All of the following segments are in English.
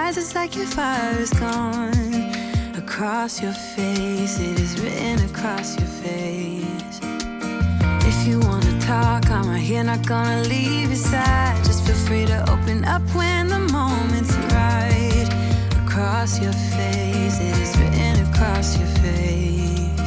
eyes, it's like your fire is gone. Across your face, it is written across your face. If you wanna talk, I'm right here, not gonna leave your side. Just feel free to open up when the moment's right. Across your face, it is written across your face.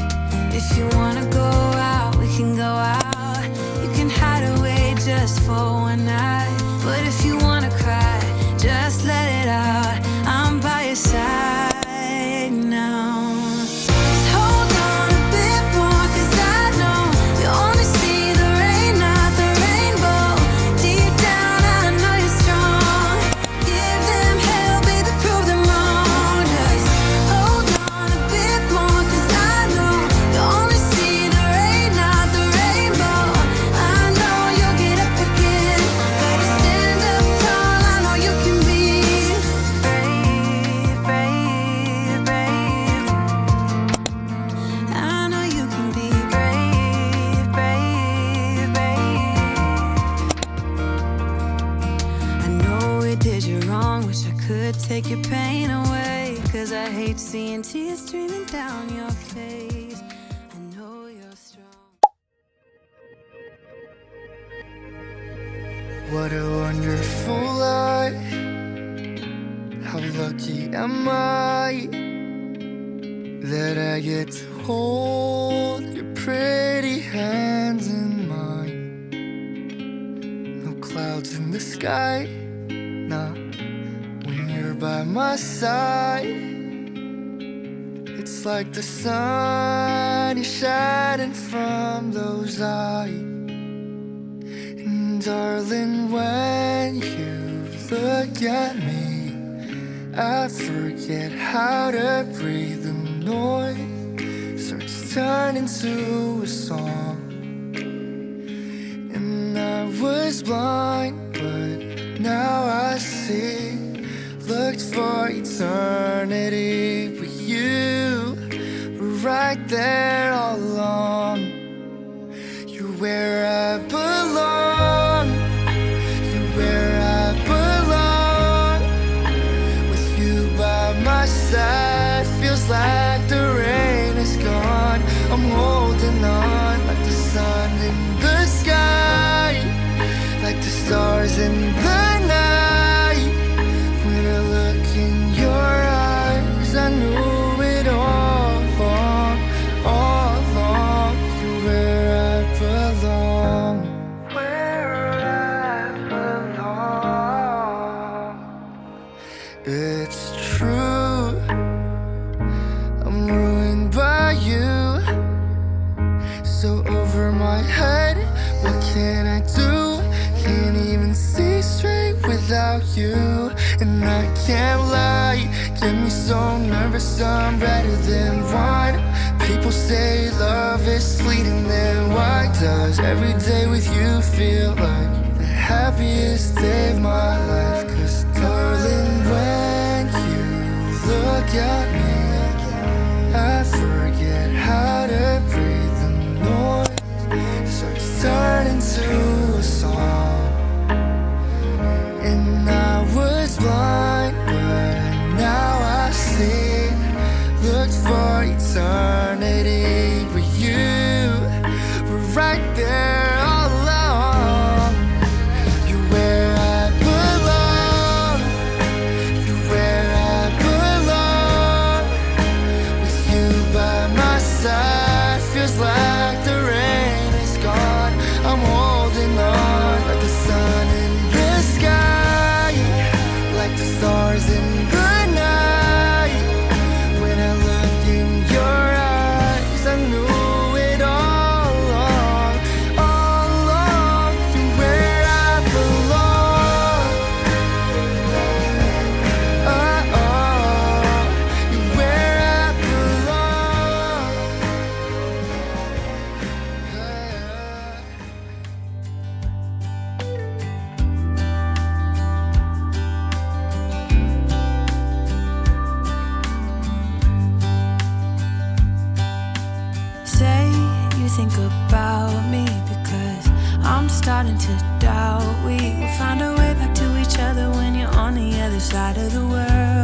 If you wanna go out, we can go out. You can hide away just for one night. But if you wanna cry, just let it out. I'm by your side now. Just hold on a bit more, 'cause I know you only see the rain, not the rainbow. Deep down, I know you're strong. Give them hell, baby, prove them wrong. Just hold on a bit more, 'cause I know you only see the rain, not the rainbow. I know you'll get up again. Better stand up tall, I know you can be brave, brave, brave. I know you can be brave, brave, brave. I know it did you wrong, wish I could take your pain away. 'Cause I hate seeing tears streaming down your face. I know you're strong. What a wonderful life. How lucky am I that I get to hold your pretty hands in mine. No clouds in the sky, nah, when you're by my side. It's like the sun is shining from those eyes. And darling, when you look at me, I forget how to breathe. The noise starts turning to a song. And I was blind, but now I see. Looked for eternity, but you were right there all along. You're where I belong. You're where I belong. With you by my side, feels like the rain is gone. I'm holding on like the sun in the sky, like the stars in the night. When I look in your eyes, I knew it all along, all along. You're where I belong, where I belong. It's true, I'm ruined by you. So over my head, what can I do? Can't even see straight without you. And I can't lie, get me so nervous, I'm better than wine. People say love is fleeting, then why does every day with you feel like the happiest day of my life? 'Cause darling, when you look at me, I forget how to breathe. The noise starts turning to a song. And I was blind, but now I see. Looked for eternity, but you were right there all along. You're where I belong. You're where I belong. With you by my side, feels like the rain is gone. I'm holding on like the sun in the sky, like the stars in the night. When I look in your eyes, I knew it all along, all along. You're where I belong. Oh, oh, you're where I belong. Say you think about me, because I'm starting to doubt we will find our way back to each other when you're on the other side of the world.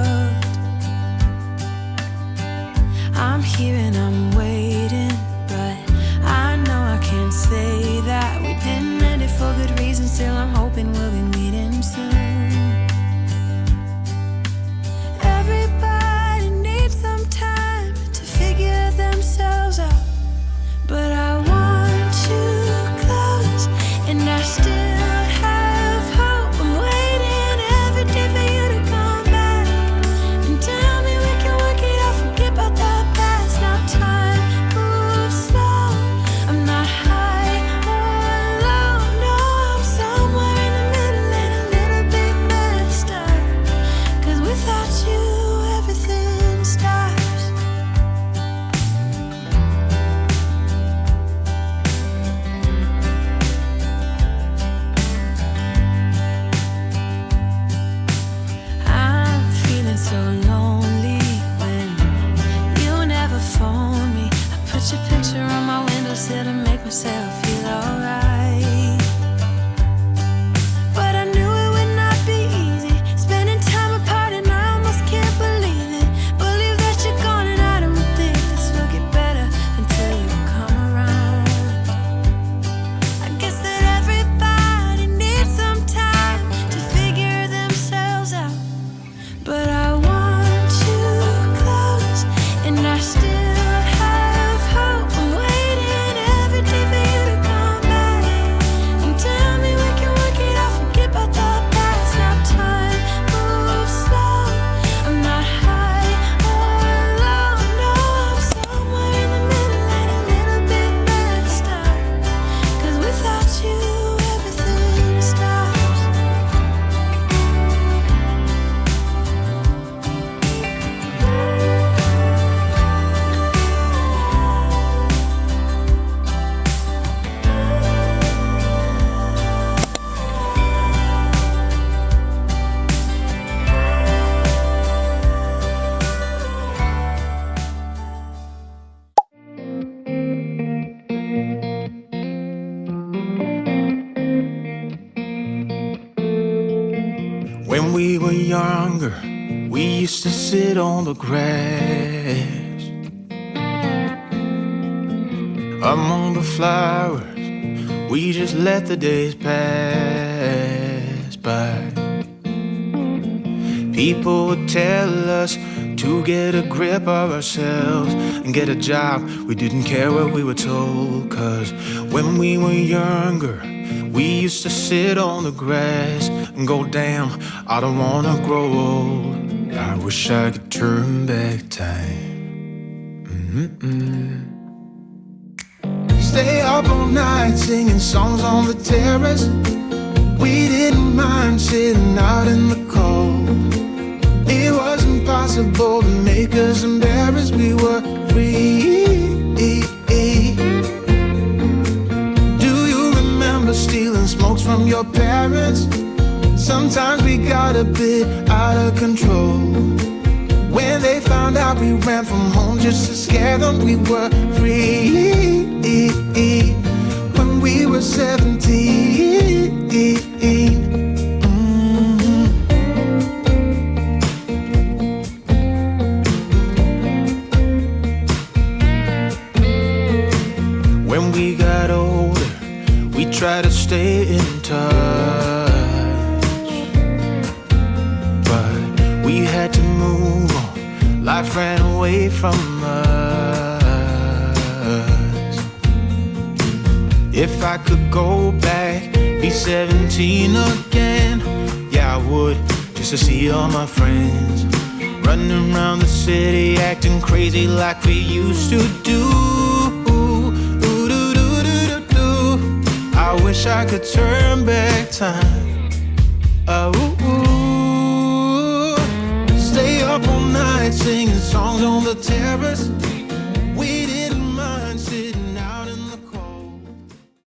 so lonely when you never phone me. I put your picture on my windowsill to make myself feel alright. But I knew it would not be easy, spending time apart, and I almost can't believe it. Believe that you're gone, and I don't think this will get better until you come around. I guess that everybody needs some time to figure themselves out. But I want you close, and I still have hope. I'm waiting every day for you to come back and tell me we can work it out, forget about the past. Now time moves slow. I'm not high or low, no, I'm somewhere in the middle and a little bit messed up. 'Cause without you, everything stops. When we were younger, we used to sit on the grass among the flowers. We just let the days pass by. People would tell us to get a grip of ourselves and get a job. We didn't care what we were told, 'cause when we were younger, we used to sit on the grass and go, damn, I don't wanna grow old. I wish I could turn back time. Stay up all night singing songs on the terrace. We didn't mind sitting out in the cold. It was impossible to make us embarrassed. We were free. Do you remember stealing smokes from your parents? Sometimes we got a bit out of control. When they found out we ran from home just to scare them, we were free. When we were 17. When we got older, we tried to stay in touch, but we had to move on. Life ran away from us. If I could go back, be 17 again, yeah, I would, just to see all my friends running around the city, acting crazy like we used to do. I wish I could turn back time. Stay up all night singing songs on the terrace.